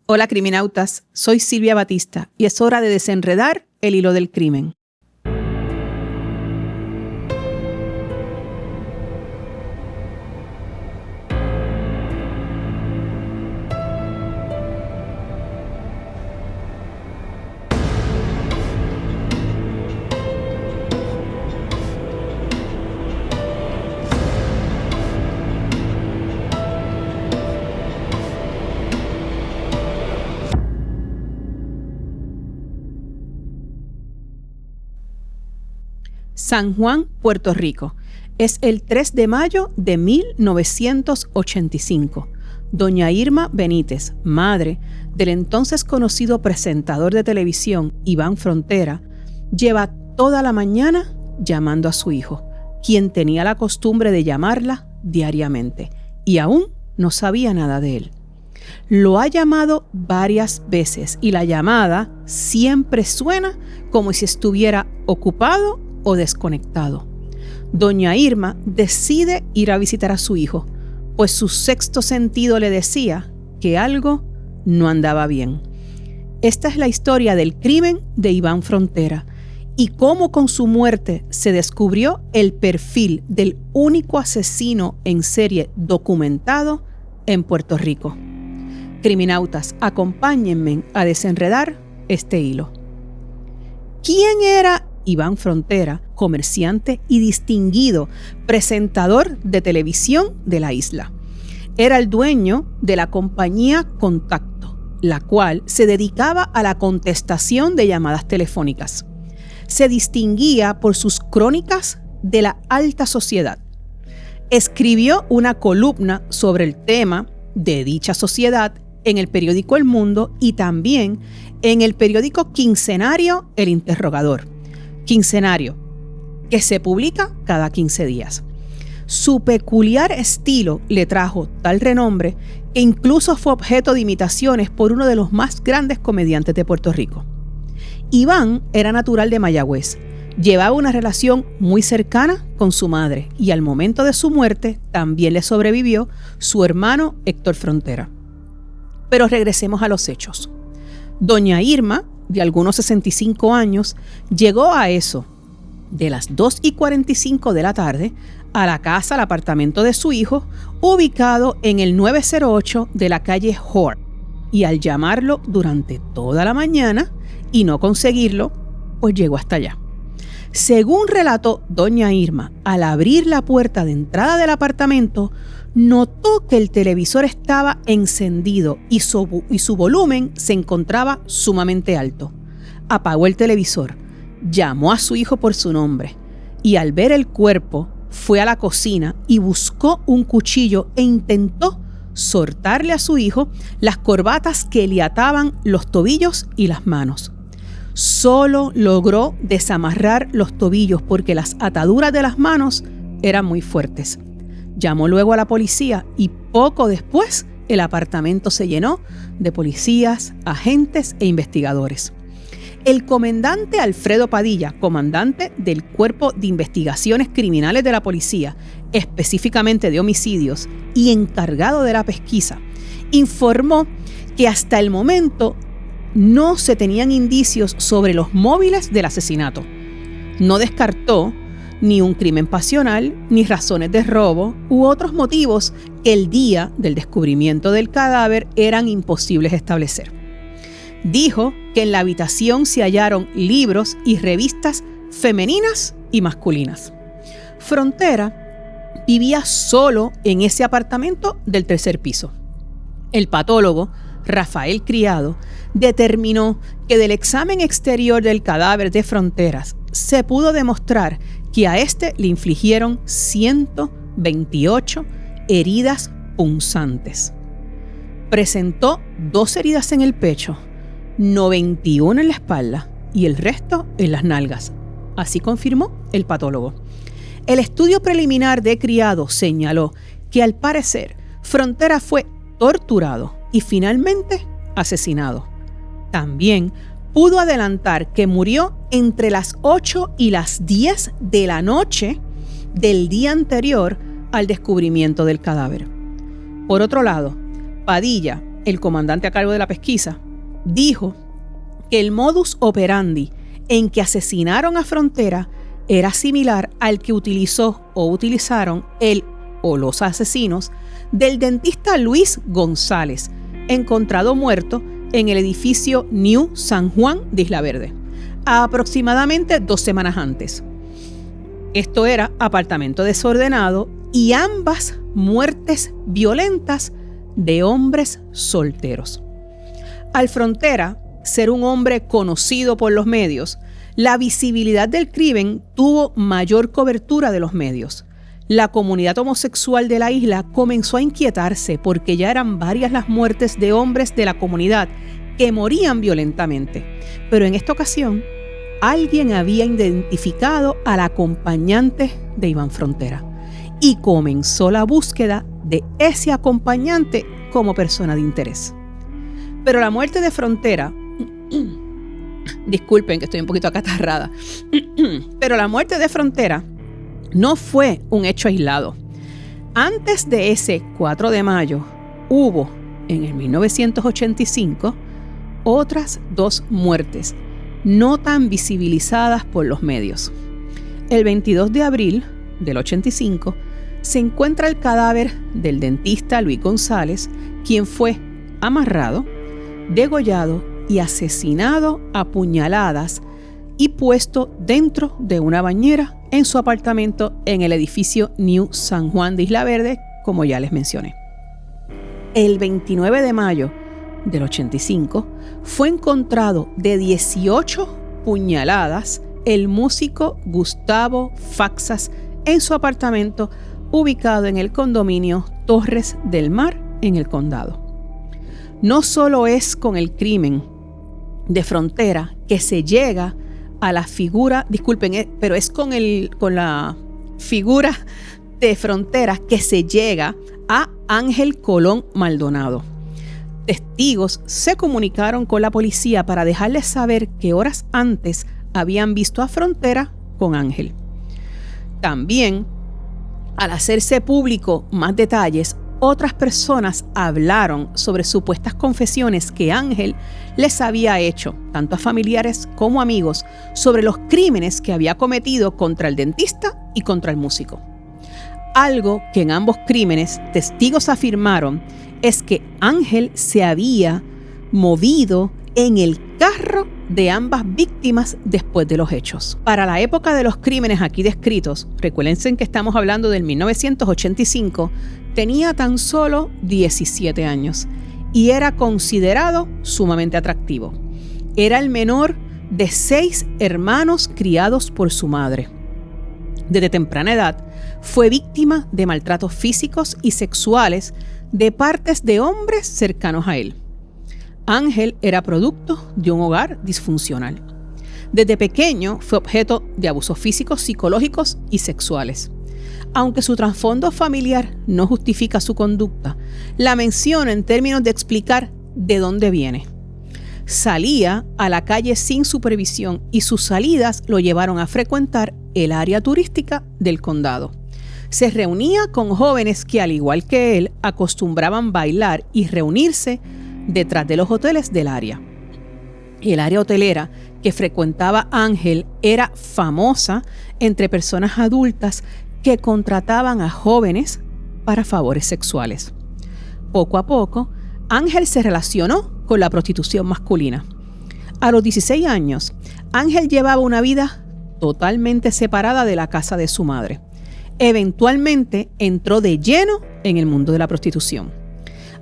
Hola criminautas, soy Silvia Batista y es hora de desenredar el hilo del crimen. San Juan, Puerto Rico. Es el 3 de mayo de 1985. Doña Irma Benítez, madre del entonces conocido presentador de televisión Iván Frontera, lleva toda la mañana llamando a su hijo, quien tenía la costumbre de llamarla diariamente, y aún no sabía nada de él. Lo ha llamado varias veces y la llamada siempre suena como si estuviera ocupado o desconectado. Doña Irma decide ir a visitar a su hijo, pues su sexto sentido le decía que algo no andaba bien. Esta es la historia del crimen de Iván Frontera y cómo con su muerte se descubrió el perfil del único asesino en serie documentado en Puerto Rico. Criminautas, acompáñenme a desenredar este hilo. ¿Quién era Iván Frontera, comerciante y distinguido presentador de televisión de la isla? Era el dueño de la compañía Contacto, la cual se dedicaba a la contestación de llamadas telefónicas. Se distinguía por sus crónicas de la alta sociedad. Escribió una columna sobre el tema de dicha sociedad en el periódico El Mundo y también en el periódico quincenario El Interrogador. Quincenario, que se publica cada 15 días. Su peculiar estilo le trajo tal renombre que incluso fue objeto de imitaciones por uno de los más grandes comediantes de Puerto Rico. Iván era natural de Mayagüez, llevaba una relación muy cercana con su madre y al momento de su muerte también le sobrevivió su hermano Héctor Frontera. Pero regresemos a los hechos. Doña Irma, de algunos 65 años, llegó a eso de las 2:45 de la tarde a la casa, al apartamento de su hijo, ubicado en el 908 de la calle Hort, y al llamarlo durante toda la mañana y no conseguirlo, pues llegó hasta allá. Según relató doña Irma, al abrir la puerta de entrada del apartamento, notó que el televisor estaba encendido y su volumen se encontraba sumamente alto. Apagó el televisor, llamó a su hijo por su nombre y al ver el cuerpo fue a la cocina y buscó un cuchillo e intentó soltarle a su hijo las corbatas que le ataban los tobillos y las manos. Solo logró desamarrar los tobillos porque las ataduras de las manos eran muy fuertes. Llamó luego a la policía y poco después el apartamento se llenó de policías, agentes e investigadores. El comandante Alfredo Padilla, comandante del Cuerpo de Investigaciones Criminales de la Policía, específicamente de homicidios, y encargado de la pesquisa, informó que hasta el momento no se tenían indicios sobre los móviles del asesinato. No descartó ni un crimen pasional, ni razones de robo u otros motivos que el día del descubrimiento del cadáver eran imposibles de establecer. Dijo que en la habitación se hallaron libros y revistas femeninas y masculinas. Frontera vivía solo en ese apartamento del tercer piso. El patólogo Rafael Criado determinó que del examen exterior del cadáver de Fronteras se pudo demostrar que a este le infligieron 128 heridas punzantes. Presentó 2 heridas en el pecho, 91 en la espalda y el resto en las nalgas. Así confirmó el patólogo. El estudio preliminar de Criado señaló que al parecer Frontera fue torturado y finalmente asesinado. También pudo adelantar que murió entre las 8 y las 10 de la noche del día anterior al descubrimiento del cadáver. Por otro lado, Padilla, el comandante a cargo de la pesquisa, dijo que el modus operandi en que asesinaron a Frontera era similar al que utilizó o utilizaron él o los asesinos del dentista Luis González, encontrado muerto en el edificio New San Juan de Isla Verde, aproximadamente 2 semanas antes. Esto era apartamento desordenado y ambas muertes violentas de hombres solteros. Al Frontera ser un hombre conocido por los medios, la visibilidad del crimen tuvo mayor cobertura de los medios. La comunidad homosexual de la isla comenzó a inquietarse porque ya eran varias las muertes de hombres de la comunidad que morían violentamente. Pero en esta ocasión, alguien había identificado al acompañante de Iván Frontera y comenzó la búsqueda de ese acompañante como persona de interés. Pero la muerte de Frontera, disculpen que estoy un poquito acatarrada, pero la muerte de Frontera no fue un hecho aislado. Antes de ese 4 de mayo, hubo en el 1985 otras 2 muertes no tan visibilizadas por los medios. El 22 de abril del 85 se encuentra el cadáver del dentista Luis González, quien fue amarrado, degollado y asesinado a puñaladas y puesto dentro de una bañera en su apartamento en el edificio New San Juan de Isla Verde, como ya les mencioné. El 29 de mayo del 85 fue encontrado de 18 puñaladas el músico Gustavo Faxas en su apartamento ubicado en el condominio Torres del Mar en el condado. No solo es con el crimen de Frontera que se llega a la figura, pero es con la figura de Frontera que se llega a Ángel Colón Maldonado. Testigos se comunicaron con la policía para dejarles saber que horas antes habían visto a Frontera con Ángel. También, al hacerse público más detalles, otras personas hablaron sobre supuestas confesiones que Ángel les había hecho, tanto a familiares como amigos, sobre los crímenes que había cometido contra el dentista y contra el músico. Algo que en ambos crímenes testigos afirmaron es que Ángel se había movido en el carro de ambas víctimas después de los hechos. Para la época de los crímenes aquí descritos, recuérdense que estamos hablando del 1985, tenía tan solo 17 años y era considerado sumamente atractivo. Era el menor de 6 hermanos criados por su madre. Desde temprana edad fue víctima de maltratos físicos y sexuales de partes de hombres cercanos a él. Ángel era producto de un hogar disfuncional. Desde pequeño fue objeto de abusos físicos, psicológicos y sexuales. Aunque su trasfondo familiar no justifica su conducta, la menciona en términos de explicar de dónde viene. Salía a la calle sin supervisión y sus salidas lo llevaron a frecuentar el área turística del condado. Se reunía con jóvenes que, al igual que él, acostumbraban bailar y reunirse detrás de los hoteles del área. El área hotelera que frecuentaba Ángel era famosa entre personas adultas que contrataban a jóvenes para favores sexuales. Poco a poco, Ángel se relacionó con la prostitución masculina. A los 16 años, Ángel llevaba una vida totalmente separada de la casa de su madre. Eventualmente entró de lleno en el mundo de la prostitución.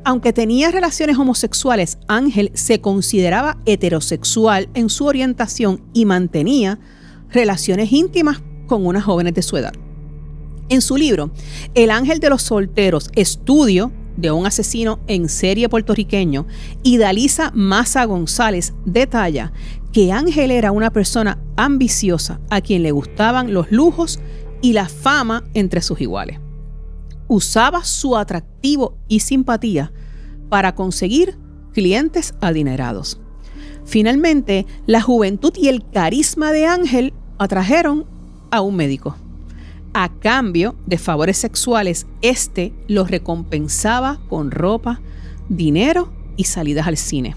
Aunque tenía relaciones homosexuales, Ángel se consideraba heterosexual en su orientación y mantenía relaciones íntimas con unas jóvenes de su edad. En su libro, El Ángel de los Solteros, estudio de un asesino en serie puertorriqueño, Idalisa Maza González detalla que Ángel era una persona ambiciosa a quien le gustaban los lujos y la fama entre sus iguales. Usaba su atractivo y simpatía para conseguir clientes adinerados. Finalmente, la juventud y el carisma de Ángel atrajeron a un médico. A cambio de favores sexuales, este los recompensaba con ropa, dinero y salidas al cine.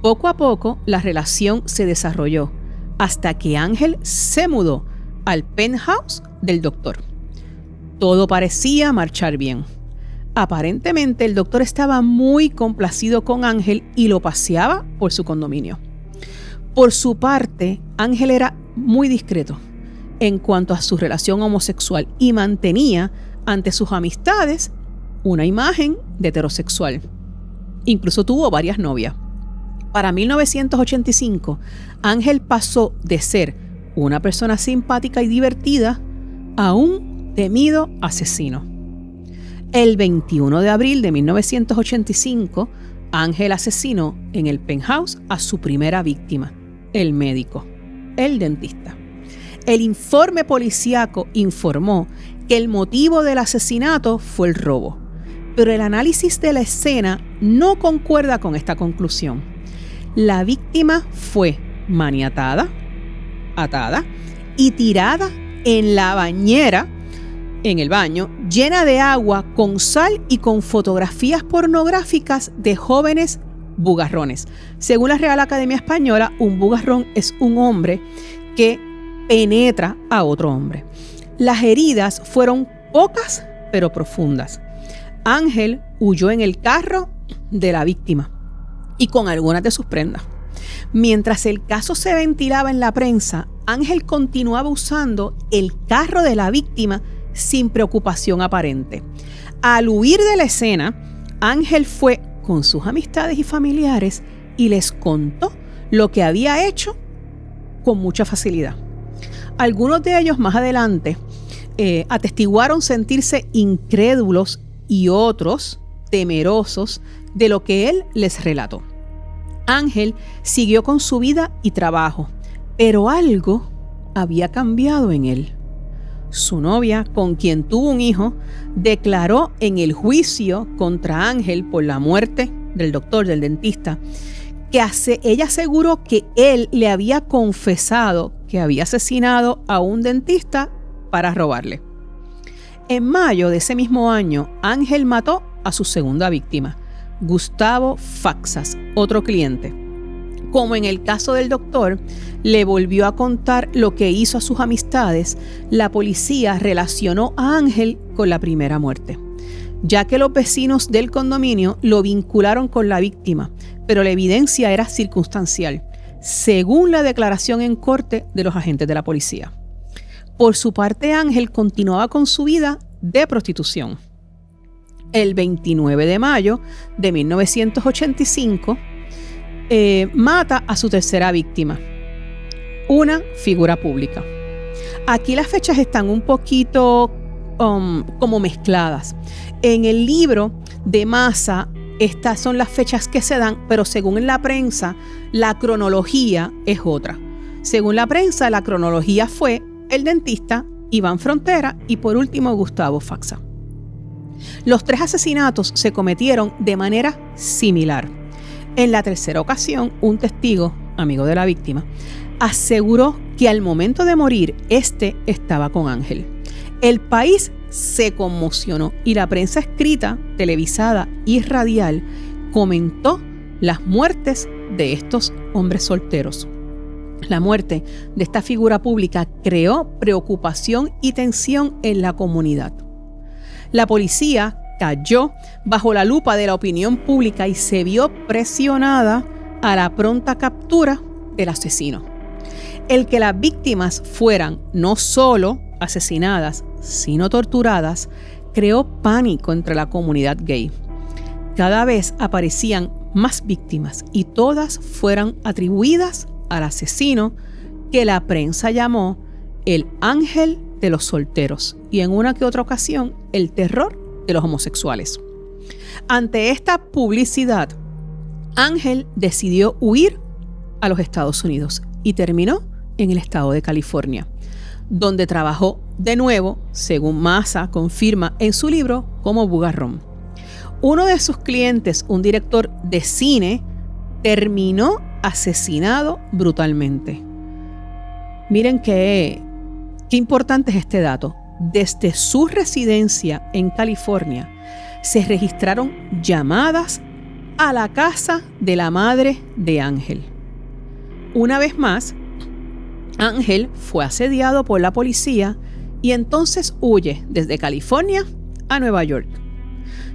Poco a poco la relación se desarrolló hasta que Ángel se mudó al penthouse del doctor. Todo parecía marchar bien. Aparentemente el doctor estaba muy complacido con Ángel y lo paseaba por su condominio. Por su parte, Ángel era muy discreto en cuanto a su relación homosexual y mantenía ante sus amistades una imagen de heterosexual. Incluso tuvo varias novias. Para 1985, Ángel pasó de ser una persona simpática y divertida a un temido asesino. El 21 de abril de 1985, Ángel asesinó en el penthouse a su primera víctima, el médico, el dentista. El informe policíaco informó que el motivo del asesinato fue el robo, pero el análisis de la escena no concuerda con esta conclusión. La víctima fue maniatada, atada y tirada en la bañera, en el baño, llena de agua, con sal y con fotografías pornográficas de jóvenes bugarrones. Según la Real Academia Española, un bugarrón es un hombre que penetra a otro hombre. Las heridas fueron pocas pero profundas. Ángel huyó en el carro de la víctima y con algunas de sus prendas. Mientras el caso se ventilaba en la prensa, Ángel continuaba usando el carro de la víctima sin preocupación aparente. Al huir de la escena, Ángel fue con sus amistades y familiares y les contó lo que había hecho con mucha facilidad. Algunos de ellos más adelante atestiguaron sentirse incrédulos y otros temerosos de lo que él les relató. Ángel siguió con su vida y trabajo, pero algo había cambiado en él. Su novia, con quien tuvo un hijo, declaró en el juicio contra Ángel por la muerte del doctor, del dentista, que ella aseguró que él le había confesado que había asesinado a un dentista para robarle. En mayo de ese mismo año, Ángel mató a su segunda víctima, Gustavo Faxas, otro cliente. Como en el caso del doctor, le volvió a contar lo que hizo a sus amistades. La policía relacionó a Ángel con la primera muerte, ya que los vecinos del condominio lo vincularon con la víctima, pero la evidencia era circunstancial, según la declaración en corte de los agentes de la policía. Por su parte, Ángel continuaba con su vida de prostitución. El 29 de mayo de 1985, mata a su tercera víctima, una figura pública. Aquí las fechas están un poquito como mezcladas. En el libro de Massa, estas son las fechas que se dan, pero según la prensa, la cronología es otra. Según la prensa, la cronología fue el dentista, Iván Frontera y por último Gustavo Faxas. Los tres asesinatos se cometieron de manera similar. En la tercera ocasión, un testigo, amigo de la víctima, aseguró que al momento de morir, este estaba con Ángel. El país se conmocionó y la prensa escrita, televisada y radial comentó las muertes de estos hombres solteros. La muerte de esta figura pública creó preocupación y tensión en la comunidad. La policía cayó bajo la lupa de la opinión pública y se vio presionada a la pronta captura del asesino. El que las víctimas fueran no solo asesinadas, sino torturadas, creó pánico entre la comunidad gay. Cada vez aparecían más víctimas y todas fueron atribuidas al asesino que la prensa llamó el ángel de los solteros y en una que otra ocasión el terror de los homosexuales. Ante esta publicidad, Ángel decidió huir a los Estados Unidos y terminó en el estado de California, donde trabajó de nuevo, según Massa confirma en su libro, como bugarrón. Uno de sus clientes, un director de cine, terminó asesinado brutalmente. Miren qué importante es este dato. Desde su residencia en California se registraron llamadas a la casa de la madre de Ángel. Una vez más, Ángel fue asediado por la policía y entonces huye desde California a Nueva York.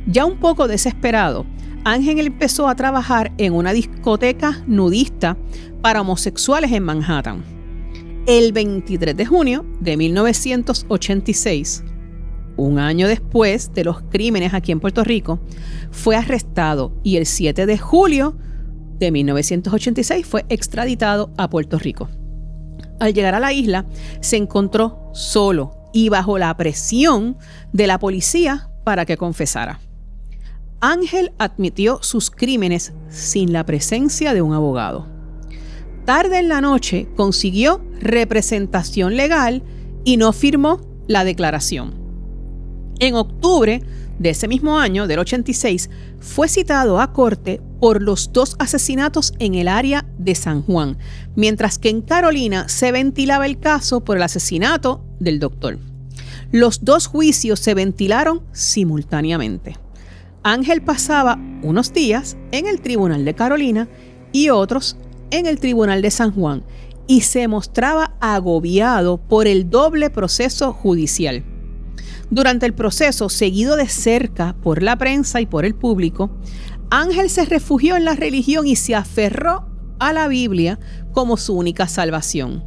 Ya un poco desesperado, Ángel empezó a trabajar en una discoteca nudista para homosexuales en Manhattan. El 23 de junio de 1986, un año después de los crímenes aquí en Puerto Rico, fue arrestado y el 7 de julio de 1986 fue extraditado a Puerto Rico. Al llegar a la isla, se encontró solo y bajo la presión de la policía para que confesara. Ángel admitió sus crímenes sin la presencia de un abogado. Tarde en la noche consiguió representación legal y no firmó la declaración. En octubre de ese mismo año, del 86, fue citado a corte por los 2 asesinatos en el área de San Juan, mientras que en Carolina se ventilaba el caso por el asesinato del doctor. Los 2 juicios se ventilaron simultáneamente. Ángel pasaba unos días en el Tribunal de Carolina y otros en el Tribunal de San Juan y se mostraba agobiado por el doble proceso judicial. Durante el proceso, seguido de cerca por la prensa y por el público, Ángel se refugió en la religión y se aferró a la Biblia como su única salvación.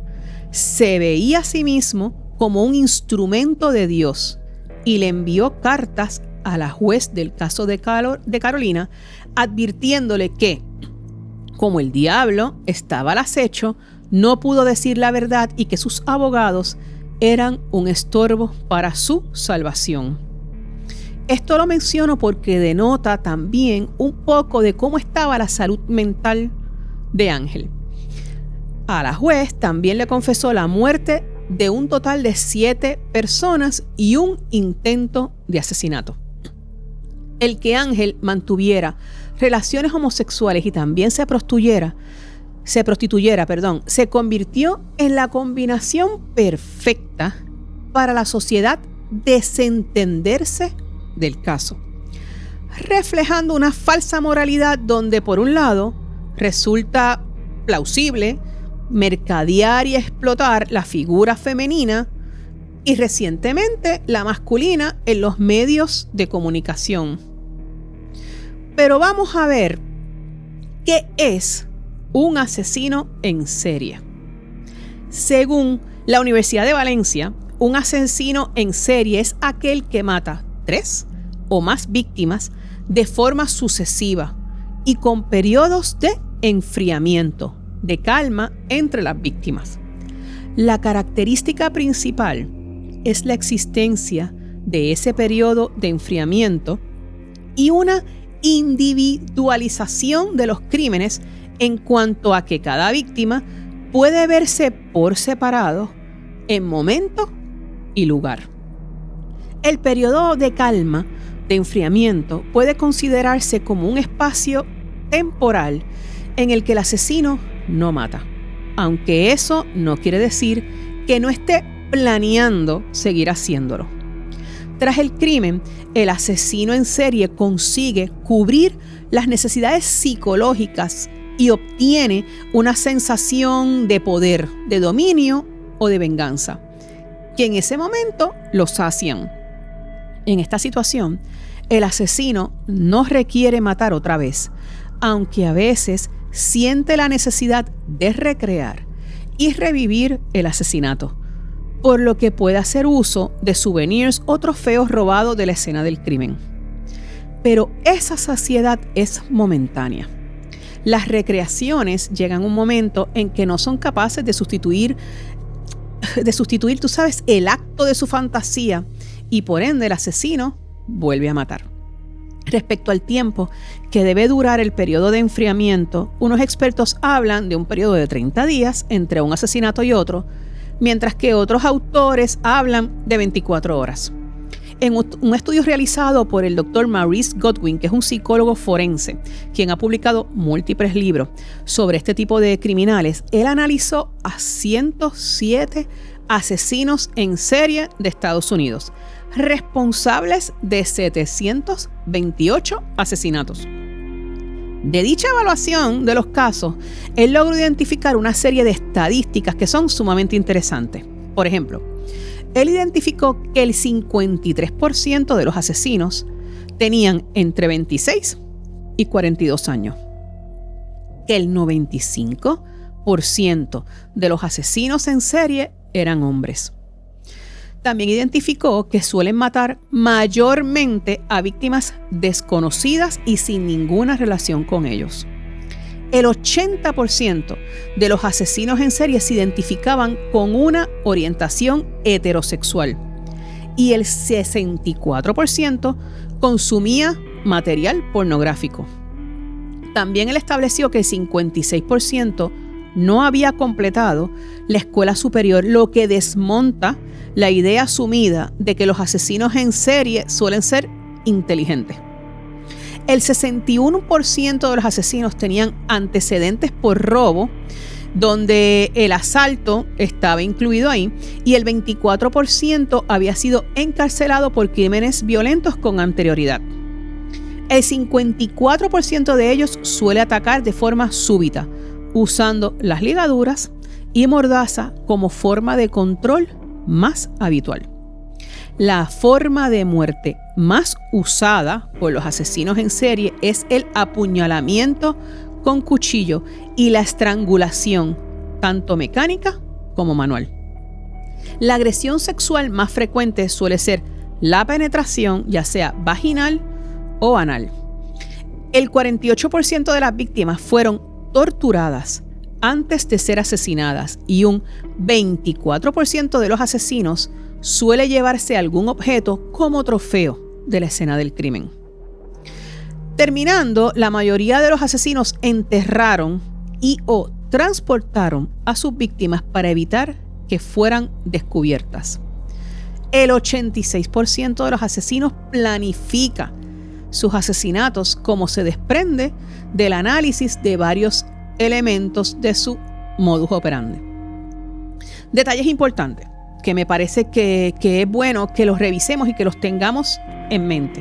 Se veía a sí mismo como un instrumento de Dios y le envió cartas a la juez del caso de Carolina, advirtiéndole que, como el diablo estaba al acecho, no pudo decir la verdad y que sus abogados eran un estorbo para su salvación. Esto lo menciono porque denota también un poco de cómo estaba la salud mental de Ángel. A la juez también le confesó la muerte de un total de 7 personas y un intento de asesinato. El que Ángel mantuviera relaciones homosexuales y también se prostituyera, se convirtió en la combinación perfecta para la sociedad desentenderse del caso, reflejando una falsa moralidad donde, por un lado, resulta plausible mercadear y explotar la figura femenina y recientemente la masculina en los medios de comunicación. Pero vamos a ver qué es un asesino en serie. Según la Universidad de Valencia, un asesino en serie es aquel que mata 3 o más víctimas de forma sucesiva y con periodos de enfriamiento, de calma entre las víctimas. La característica principal es la existencia de ese periodo de enfriamiento y una individualización de los crímenes en cuanto a que cada víctima puede verse por separado en momento y lugar. El periodo de calma, de enfriamiento, puede considerarse como un espacio temporal en el que el asesino no mata, aunque eso no quiere decir que no esté planeando seguir haciéndolo. Tras el crimen, el asesino en serie consigue cubrir las necesidades psicológicas y obtiene una sensación de poder, de dominio o de venganza, que en ese momento lo sacian. En esta situación, el asesino no requiere matar otra vez, aunque a veces siente la necesidad de recrear y revivir el asesinato, por lo que puede hacer uso de souvenirs o trofeos robados de la escena del crimen. Pero esa saciedad es momentánea. Las recreaciones llegan a un momento en que no son capaces de sustituir, tú sabes, el acto de su fantasía, y por ende el asesino vuelve a matar. Respecto al tiempo que debe durar el periodo de enfriamiento, unos expertos hablan de un periodo de 30 días entre un asesinato y otro, mientras que otros autores hablan de 24 horas. En un estudio realizado por el Dr. Maurice Godwin, que es un psicólogo forense, quien ha publicado múltiples libros sobre este tipo de criminales, él analizó a 107 asesinos en serie de Estados Unidos, responsables de 728 asesinatos. De dicha evaluación de los casos, él logró identificar una serie de estadísticas que son sumamente interesantes. Por ejemplo, él identificó que el 53% de los asesinos tenían entre 26 y 42 años, que el 95% de los asesinos en serie eran hombres. También identificó que suelen matar mayormente a víctimas desconocidas y sin ninguna relación con ellos. El 80% de los asesinos en serie se identificaban con una orientación heterosexual y el 64% consumía material pornográfico. También él estableció que el 56% no había completado la escuela superior, lo que desmonta la idea asumida de que los asesinos en serie suelen ser inteligentes. El 61% de los asesinos tenían antecedentes por robo, donde el asalto estaba incluido ahí, y el 24% había sido encarcelado por crímenes violentos con anterioridad. El 54% de ellos suele atacar de forma súbita, usando las ligaduras y mordaza como forma de control más habitual. La forma de muerte más usada por los asesinos en serie es el apuñalamiento con cuchillo y la estrangulación, tanto mecánica como manual. La agresión sexual más frecuente suele ser la penetración, ya sea vaginal o anal. El 48% de las víctimas fueron torturadas antes de ser asesinadas y un 24% de los asesinos suele llevarse algún objeto como trofeo de la escena del crimen. Terminando, la mayoría de los asesinos enterraron y o transportaron a sus víctimas para evitar que fueran descubiertas. El 86% de los asesinos planifica sus asesinatos, como se desprende del análisis de varios elementos de su modus operandi. Detalles importantes que me parece que es bueno que los revisemos y que los tengamos en mente.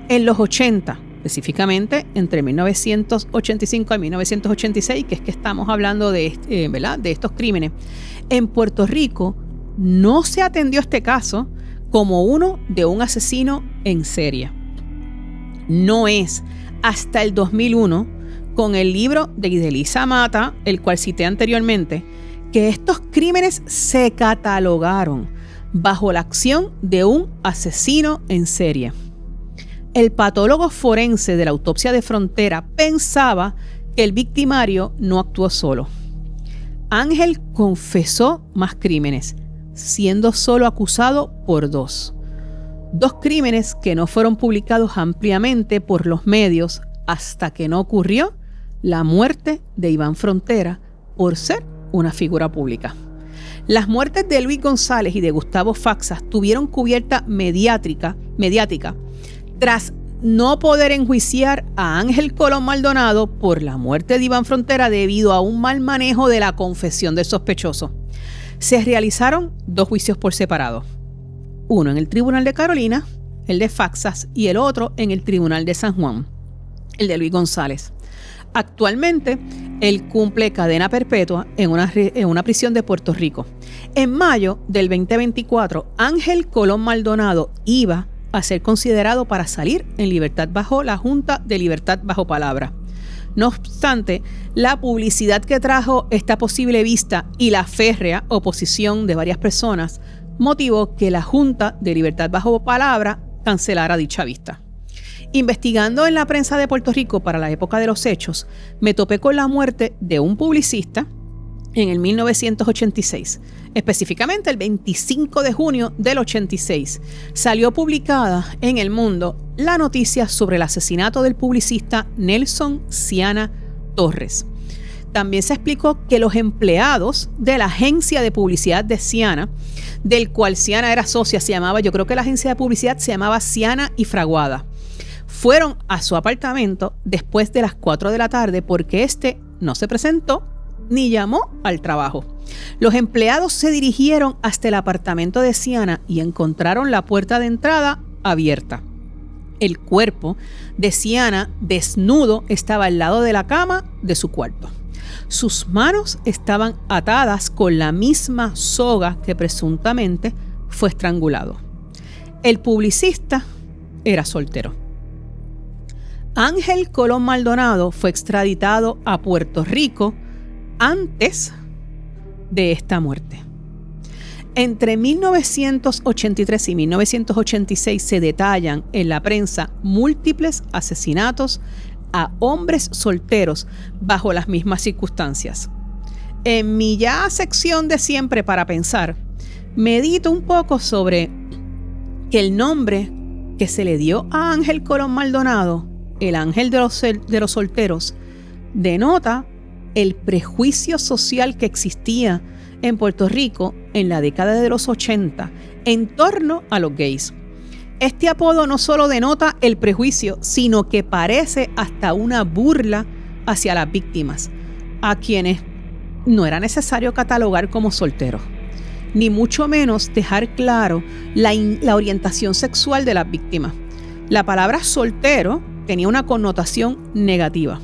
En los 80, específicamente entre 1985 y 1986, que es que estamos hablando de, ¿verdad?, de estos crímenes, en Puerto Rico no se atendió este caso como uno de un asesino en serie. No es hasta el 2001, con el libro de Idelisa Mata, el cual cité anteriormente, que estos crímenes se catalogaron bajo la acción de un asesino en serie. El patólogo forense de la autopsia de Frontera pensaba que el victimario no actuó solo. Ángel confesó más crímenes, siendo solo acusado por dos crímenes que no fueron publicados ampliamente por los medios hasta que no ocurrió la muerte de Iván Frontera por ser una figura pública. Las muertes de Luis González y de Gustavo Faxas tuvieron cubierta mediática tras no poder enjuiciar a Ángel Colón Maldonado por la muerte de Iván Frontera debido a un mal manejo de la confesión del sospechoso. Se realizaron 2 juicios por separado. Uno en el Tribunal de Carolina, el de Faxas, y el otro en el Tribunal de San Juan, el de Luis González. Actualmente, él cumple cadena perpetua en una prisión de Puerto Rico. En mayo del 2024, Ángel Colón Maldonado iba a ser considerado para salir en libertad bajo la Junta de Libertad bajo Palabra. No obstante, la publicidad que trajo esta posible vista y la férrea oposición de varias personas motivó que la Junta de Libertad bajo Palabra cancelara dicha vista. Investigando en la prensa de Puerto Rico para la época de los hechos, me topé con la muerte de un publicista en el 1986. Específicamente el 25 de junio del 86, salió publicada en El Mundo la noticia sobre el asesinato del publicista Nelson Ciana Torres. También se explicó que los empleados de la agencia de publicidad de Ciana, del cual Ciana era socia, yo creo que la agencia de publicidad se llamaba Ciana y Fraguada, fueron a su apartamento después de las 4 de la tarde porque este no se presentó ni llamó al trabajo. Los empleados se dirigieron hasta el apartamento de Ciana y encontraron la puerta de entrada abierta. El cuerpo de Siana, desnudo, estaba al lado de la cama de su cuarto. Sus manos estaban atadas con la misma soga que presuntamente fue estrangulado. El publicista era soltero. Ángel Colón Maldonado fue extraditado a Puerto Rico antes de esta muerte. Entre 1983 y 1986 se detallan en la prensa múltiples asesinatos a hombres solteros bajo las mismas circunstancias. En mi ya sección de Siempre para Pensar, medito un poco sobre que el nombre que se le dio a Ángel Colón Maldonado, el ángel de los solteros, denota el prejuicio social que existía en Puerto Rico en la década de los 80 en torno a los gays. Este apodo no solo denota el prejuicio, sino que parece hasta una burla hacia las víctimas, a quienes no era necesario catalogar como solteros, ni mucho menos dejar claro la orientación sexual de las víctimas. La palabra soltero tenía una connotación negativa,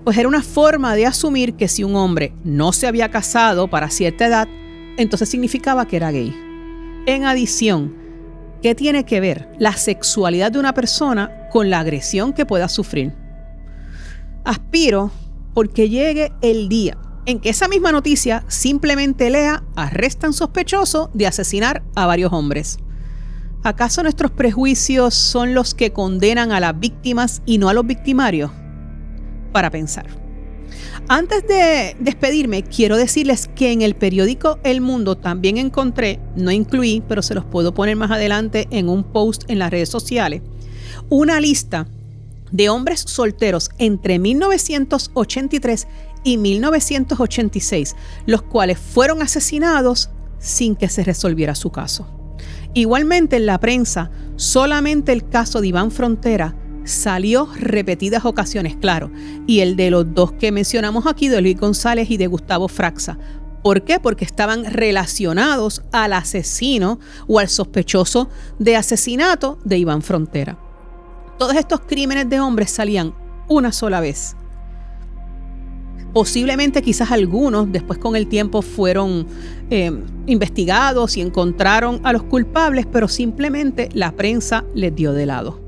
pues era una forma de asumir que si un hombre no se había casado para cierta edad, entonces significaba que era gay. En adición, ¿qué tiene que ver la sexualidad de una persona con la agresión que pueda sufrir? Aspiro porque llegue el día en que esa misma noticia simplemente lea: arrestan sospechoso de asesinar a varios hombres. ¿Acaso nuestros prejuicios son los que condenan a las víctimas y no a los victimarios? Para pensar. Antes de despedirme, quiero decirles que en el periódico El Mundo también encontré, no incluí, pero se los puedo poner más adelante en un post en las redes sociales, una lista de hombres solteros entre 1983 y 1986, los cuales fueron asesinados sin que se resolviera su caso. Igualmente en la prensa, solamente el caso de Iván Frontera salió repetidas ocasiones, claro, y el de los dos que mencionamos aquí, de Luis González y de Gustavo Fraxa. ¿Por qué? Porque estaban relacionados al asesino o al sospechoso de asesinato de Iván Frontera. Todos estos crímenes de hombres salían una sola vez. Posiblemente quizás algunos después con el tiempo fueron investigados y encontraron a los culpables, pero simplemente la prensa les dio de lado.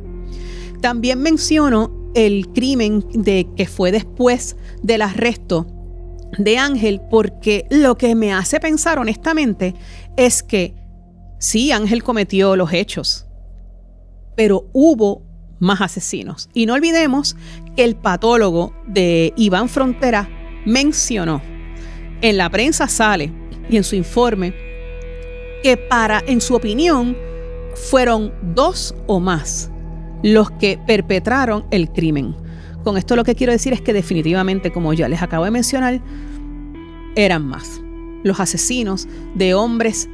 También menciono el crimen que fue después del arresto de Ángel, porque lo que me hace pensar honestamente es que sí, Ángel cometió los hechos, pero hubo más asesinos. Y no olvidemos que el patólogo de Iván Frontera mencionó, en la prensa sale y en su informe, que en su opinión, fueron 2 o más los que perpetraron el crimen. Con esto lo que quiero decir es que definitivamente, como ya les acabo de mencionar, eran más los asesinos de hombres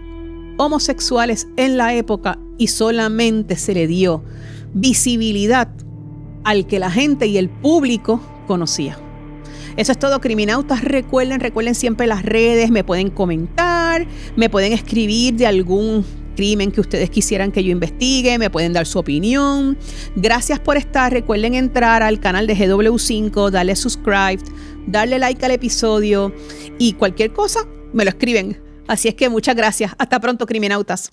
homosexuales en la época, y solamente se le dio visibilidad al que la gente y el público conocía. Eso es todo, criminautas. Recuerden siempre las redes, me pueden comentar, me pueden escribir de algún crimen que ustedes quisieran que yo investigue, me pueden dar su opinión. Gracias por estar. Recuerden entrar al canal de GW5, darle subscribe, darle like al episodio y cualquier cosa me lo escriben. Así es que muchas gracias. Hasta pronto, criminautas.